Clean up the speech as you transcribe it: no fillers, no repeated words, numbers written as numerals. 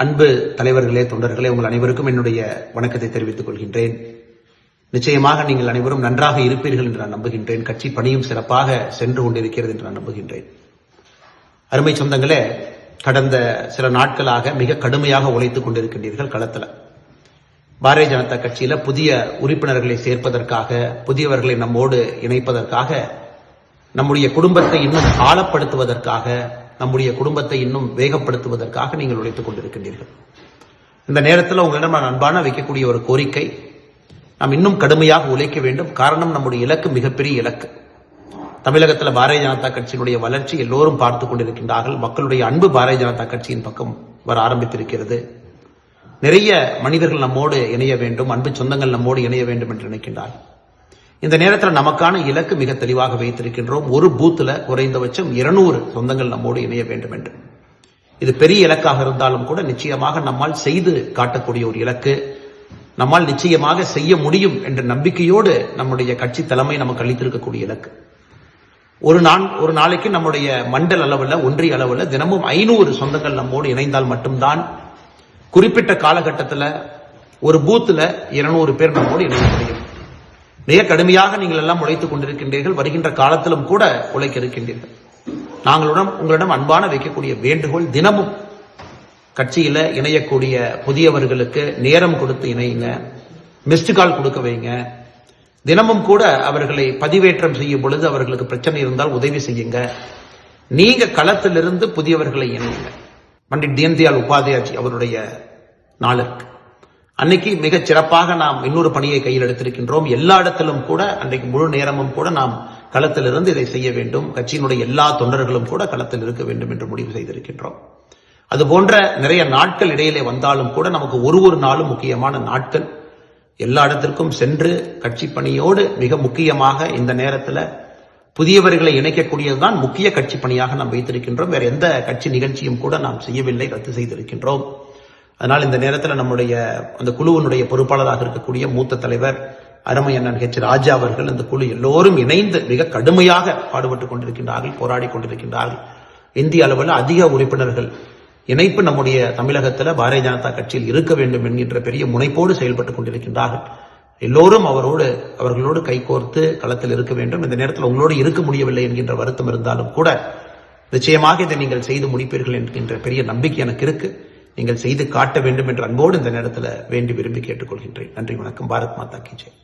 அன்பு தலைவர்களே, தொண்டர்களே, உங்கள் அனைவருக்கும் என்னுடைய வணக்கத்தை தெரிவித்துக் கொள்கின்றேன். நிச்சயமாக நீங்கள் அனைவரும் நன்றாக இருப்பீர்கள் என்று நான் நம்புகின்றேன். கட்சி பணியும் சிறப்பாக சென்று கொண்டிருக்கிறது என்று நான் நம்புகின்றேன். அருமை சொந்தங்களே, கடந்த சில நாட்களாக மிக கடுமையாக உழைத்துக் கொண்டிருக்கின்றீர்கள் களத்தில். பாரதிய ஜனதா கட்சியில புதிய உறுப்பினர்களை சேர்ப்பதற்காக, புதியவர்களை நம்மோடு இணைப்பதற்காக, நம்முடைய குடும்பத்தை இன்னும் ஆழப்படுத்துவதற்காக, நம்முடைய குடும்பத்தை இன்னும் வேகப்படுத்துவதற்காக நீங்கள் உழைத்துக் கொண்டிருக்கின்றீர்கள். இந்த நேரத்தில் உங்களிடம் நான் அன்பான வைக்கக்கூடிய ஒரு கோரிக்கை, நாம் இன்னும் கடுமையாக உழைக்க வேண்டும். காரணம், நம்முடைய இலக்கு மிகப்பெரிய இலக்கு. தமிழகத்தில் பாரதிய ஜனதா கட்சியினுடைய வளர்ச்சி எல்லோரும் பார்த்துக் கொண்டிருக்கின்றார்கள். மக்களுடைய அன்பு பாரதிய ஜனதா கட்சியின் பக்கம் வர ஆரம்பித்திருக்கிறது. நிறைய மனிதர்கள் நம்மோடு இணைய வேண்டும், அன்பு சொந்தங்கள் நம்மோடு இணைய வேண்டும் என்று நினைக்கின்றார்கள். இந்த நேரத்தில் நமக்கான இலக்கு மிக தெளிவாக வைத்திருக்கின்றோம். ஒரு பூத்துல குறைந்தபட்சம் 200 சொந்தங்கள் நம்மோடு இணைய வேண்டும் என்று. இது பெரிய இலக்காக இருந்தாலும் கூட நிச்சயமாக நம்மால் செய்து காட்டக்கூடிய ஒரு இலக்கு. நம்மால் நிச்சயமாக செய்ய முடியும் என்ற நம்பிக்கையோடு நம்முடைய கட்சி தலைமை நமக்கு அளித்திருக்கக்கூடிய இலக்கு. ஒரு நாளைக்கு நம்முடைய மண்டல் அளவில், ஒன்றிய அளவில் தினமும் 500 சொந்தங்கள் நம்மோடு இணைந்தால் மட்டும்தான் குறிப்பிட்ட காலகட்டத்தில் ஒரு பூத்துல 200 பேர் நம்மோடு இணைய முடியும். மிக கடுமையாக நீங்கள் எல்லாம் உழைத்துக் கொண்டிருக்கின்றீர்கள். வருகின்ற காலத்திலும் கூட உழைக்க இருக்கின்றீர்கள். உங்களிடம் அன்பான வைக்கக்கூடிய வேண்டுகோள், தினமும் கட்சியில இணையக்கூடிய புதியவர்களுக்கு நேரம் கொடுத்து இணையுங்க, மிஸ்டு கால் கொடுக்க வைங்க. தினமும் கூட அவர்களை பதிவேற்றம் செய்யும் பொழுது அவர்களுக்கு பிரச்சனை இருந்தால் உதவி செய்யுங்க. நீங்க களத்திலிருந்து புதியவர்களை இணையுங்க. பண்டிட் தீன்தயாள் உபாத்யாஜி அவருடைய நாளுக்கு அன்னைக்கு மிகச் சிறப்பாக நாம் இன்னொரு பணியை கையில் எடுத்திருக்கின்றோம். எல்லா இடத்திலும் கூட அன்றைக்கு முழு நேரமும் கூட நாம் களத்திலிருந்து இதை செய்ய வேண்டும். கட்சியினுடைய எல்லா தொண்டர்களும் கூட களத்தில் இருக்க வேண்டும் என்று முடிவு செய்திருக்கின்றோம். அது போன்ற நிறைய நாட்கள் இடையிலே வந்தாலும் கூட நமக்கு ஒரு நாளும் முக்கியமான நாட்கள். எல்லா இடத்திற்கும் சென்று கட்சி பணியோடு மிக முக்கியமாக இந்த நேரத்தில் புதியவர்களை இணைக்கக்கூடியதுதான் முக்கிய கட்சி பணியாக நாம் வைத்திருக்கின்றோம். வேற எந்த கட்சி நிகழ்ச்சியும் கூட நாம் செய்யவில்லை, ரத்து செய்திருக்கின்றோம். அதனால் இந்த நேரத்தில் நம்முடைய அந்த குழுவினுடைய பொறுப்பாளராக இருக்கக்கூடிய மூத்த தலைவர் அருமை அண்ணன் ஹெச் ராஜா அவர்கள், இந்த குழு எல்லோரும் இணைந்து மிக கடுமையாக பாடுபட்டுக் கொண்டிருக்கின்றார்கள், போராடி கொண்டிருக்கின்றார்கள். இந்திய அளவில் அதிக உறுப்பினர்கள் இணைப்பு நம்முடைய தமிழகத்தில் பாரதிய ஜனதா கட்சியில் இருக்க வேண்டும் என்கின்ற பெரிய முனைப்போடு செயல்பட்டுக் கொண்டிருக்கின்றார்கள். எல்லோரும் அவர்களோடு கைகோர்த்து களத்தில் இருக்க வேண்டும். இந்த நேரத்தில் உங்களோடு இருக்க முடியவில்லை என்கின்ற வருத்தம் இருந்தாலும் கூட நிச்சயமாக இதை நீங்கள் செய்து முடிப்பீர்கள் என்கின்ற பெரிய நம்பிக்கை எனக்கு இருக்கு. நீங்கள் செய்து காட்ட வேண்டும் என்ற அன்போடு இந்த நேரத்தில் வேண்டி விரும்பி கேட்டுக்கொள்கின்றேன். நன்றி, வணக்கம். பாரத் மாதா கி ஜெய்.